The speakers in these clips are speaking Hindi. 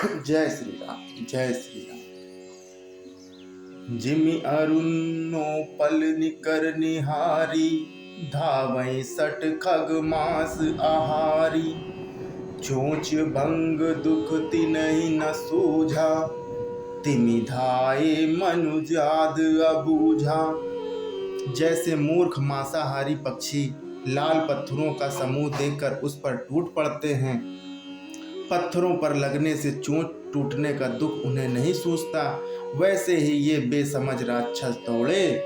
जय श्री राम, जय श्री राम। जिमि अरुणो पल निकर निहारी, धावै सट खग मास आहारी। चोंच भंग दुख तिनहि न सूझा, तिमि धाये मनुजाद अबूझा। जैसे मूर्ख मांसाहारी पक्षी लाल पत्थरों का समूह देखकर उस पर टूट पड़ते हैं, पत्थरों पर लगने से चोंच टूटने का दुख उन्हें नहीं सूझता, वैसे ही ये बेसमझ राक्षस दौड़े।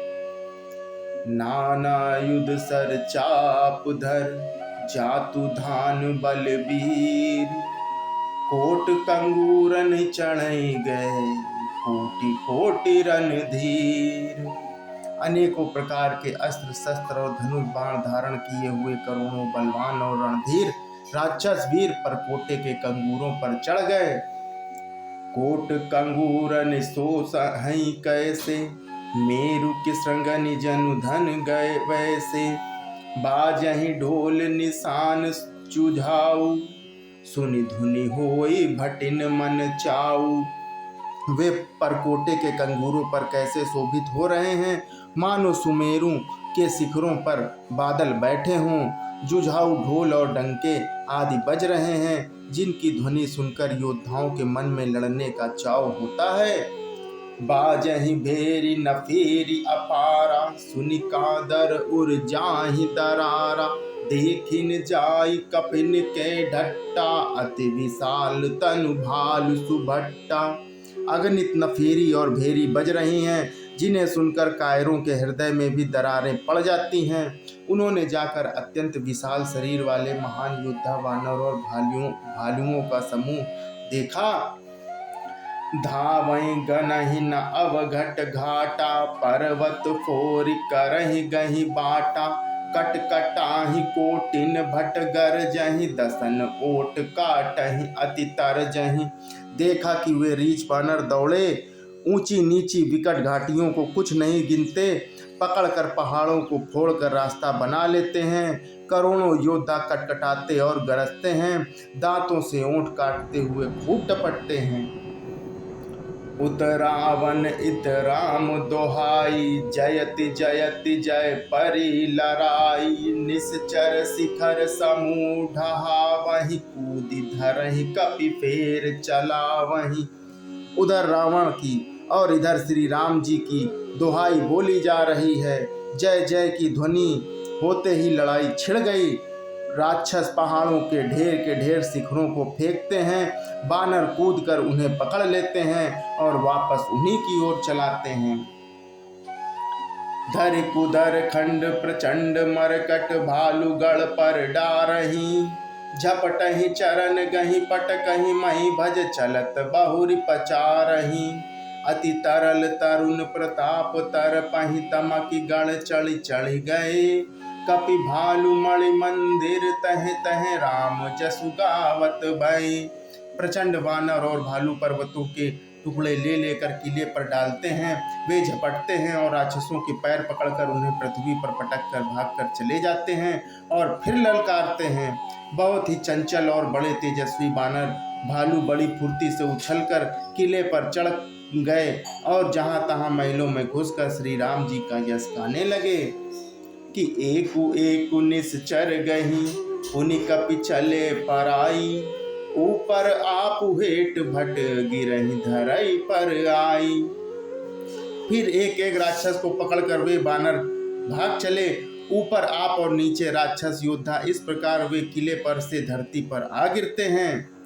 नाना युध सर चाप धर, जातु धान बलबीर। कोट कंगूरन चढ़ई गए, कोटि कोटि रणधीर। अनेकों प्रकार के अस्त्र शस्त्र और धनुष बाण धारण किए हुए करोड़ों बलवान और रणधीर राक्षस वीर परकोटे के कंगूरों पर चढ़ गए। कोट कंगूरन सो हई कैसे, मेरु के श्रृंगनि जनु धन गए वैसे। बाजहि ढोल निशान चुझाऊ, सुनि धुनि होई भटिन मन चाऊ। वे परकोटे के कंगूरों पर कैसे शोभित हो रहे हैं, मानो सुमेरु के शिखरों पर बादल बैठे हों। जुझाऊ ढोल और डंके आदि बज रहे हैं, जिनकी ध्वनि सुनकर योद्धाओं के मन में लड़ने का चाव होता है। बाजहि भेरी नफेरी अपारा, सुनि कादर उर जाहि दरारा। देखिन जाई कपिन के ढट्टा, अति विशाल तनु भालु सुभट्टा। अगणित नफेरी और भेरी बज रही हैं, जिन्हें सुनकर कायरों के हृदय में भी दरारें पड़ जाती हैं। उन्होंने जाकर अत्यंत विशाल शरीर वाले महान योद्धा वानर और भालुओं का समूह देखा। धावई गनहि न अवघट घाटा, पर्वत फोर करहि गहि बाटा। कट कटाहि कोटिन भट गरजहि, दसन ओट काटहि अति तरजहि। देखा कि वे रीछ बानर दौड़े ऊंची नीची विकट घाटियों को कुछ नहीं गिनते, पकड़कर पहाड़ों को फोड़कर रास्ता बना लेते हैं। करोड़ों योद्धा कटकटाते और गरजते हैं, दांतों से ओंठ काटते हुए खूब टपटते हैं। उतरावन इत राम दोहाई, जयति जयति जय परि लराई। निश्चर शिखर समूढ़ा, वही कूदि धरहि कपि फेर चला वही। उधर रावण की और इधर श्री राम जी की दोहाई बोली जा रही है। जय जय की ध्वनि होते ही लड़ाई छिड़ गई। राक्षस पहाड़ों के ढेर शिखरों को फेंकते हैं, बानर कूदकर उन्हें पकड़ लेते हैं और वापस उन्हीं की ओर चलाते हैं। धरि कुदर खंड प्रचंड मरकट, भालू गढ़ पर डारही। झपटहि चरण गहि पटकहि, मही भज चलत बहुरि पचारही। अति तरल तरुण प्रताप तरपहि, तमकि गढ़ चढ़ि चढ़ि गए। कपि भालू मणि मंदिर, तह तह राम जसु गावत भय। प्रचंड वानर और भालू पर्वतों के टुकड़े ले लेकर किले पर डालते हैं। वे झपटते हैं और राक्षसों के पैर पकड़कर उन्हें पृथ्वी पर पटक कर भागकर चले जाते हैं और फिर ललकारते हैं। बहुत ही चंचल और बड़े तेजस्वी बानर भालू बड़ी फुर्ती से उछलकर किले पर चढ़ गए और जहां तहां महलों में घुसकर श्री राम जी का यश गाने लगे कि एकु एकु निश्चर गही, पुनि कपि चले पराई। ऊपर आप हेट भट गिरहि, धरई पर आई। फिर एक एक राक्षस को पकड़कर वे बानर भाग चले। ऊपर आप और नीचे राक्षस योद्धा, इस प्रकार वे किले पर से धरती पर आ गिरते हैं।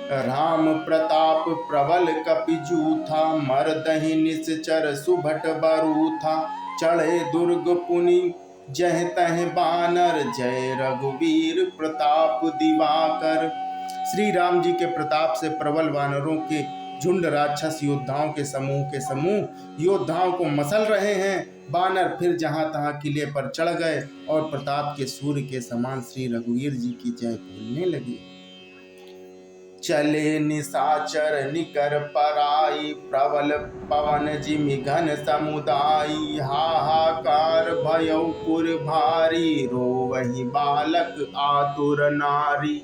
राम प्रताप प्रबल कपि जूथा, मरदहि निश्चर सुभट बरूथा। चढ़े दुर्ग पुनि जह तह बानर, जय रघुवीर प्रताप दिवाकर। श्री राम जी के प्रताप से प्रबल वानरों के झुंड राक्षस योद्धाओं के समूह योद्धाओं को मसल रहे हैं। बानर फिर जहां तहां किले पर चढ़ गए और प्रताप के सूर्य के समान श्री रघुवीर जी की जय बोलने लगे। चले निशाचर निकर पराई, प्रबल पवन जिमि घन समुदाई। हाहाकार भयउ पुर भारी, रोवहि बालक आतुर नारी।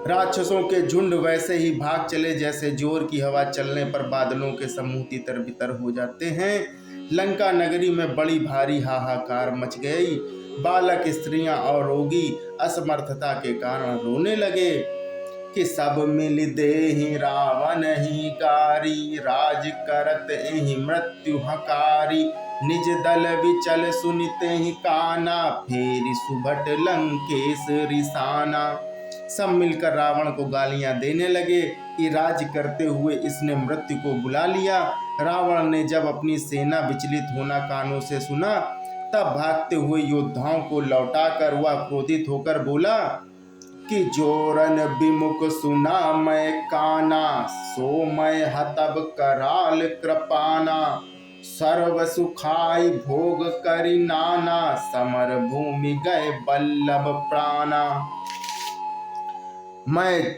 राक्षसों के झुंड वैसे ही भाग चले जैसे जोर की हवा चलने पर बादलों के समूह तितर बितर हो जाते हैं। लंका नगरी में बड़ी भारी हाहाकार मच गई। बालक, स्त्रियां और रोगी असमर्थता के कारण रोने लगे कि सब मिल देहि रावण ही कारी, राज करत एहि मृत्यु हकारी। निज दल विचल सुनिते ही काना, फेरि सुभट लंकेश रिसाना। सब मिलकर रावण को गालियां देने लगे कि राज करते हुए इसने मृत्यु को बुला लिया। रावण ने जब अपनी सेना विचलित होना कानों से सुना, तब भागते हुए योद्धाओं को लौटाकर वह क्रोधित होकर बोला कि जोरन विमुख सुना मैं काना, सो मैं हतब कराल कृपाना। सर्व सुखाई भोग करी नाना, समर भूमि गए बल्लभ प्राणा। मैं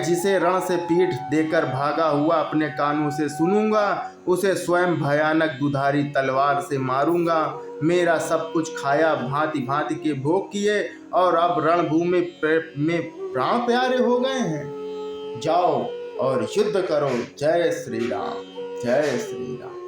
जिसे रण से पीठ देकर भागा हुआ अपने कानों से सुनूंगा, उसे स्वयं भयानक दुधारी तलवार से मारूंगा। मेरा सब कुछ खाया, भांति भांति के भोग किए, और अब रणभूमि में प्राण प्यारे हो गए हैं। जाओ और युद्ध करो। जय श्री राम, जय श्री राम।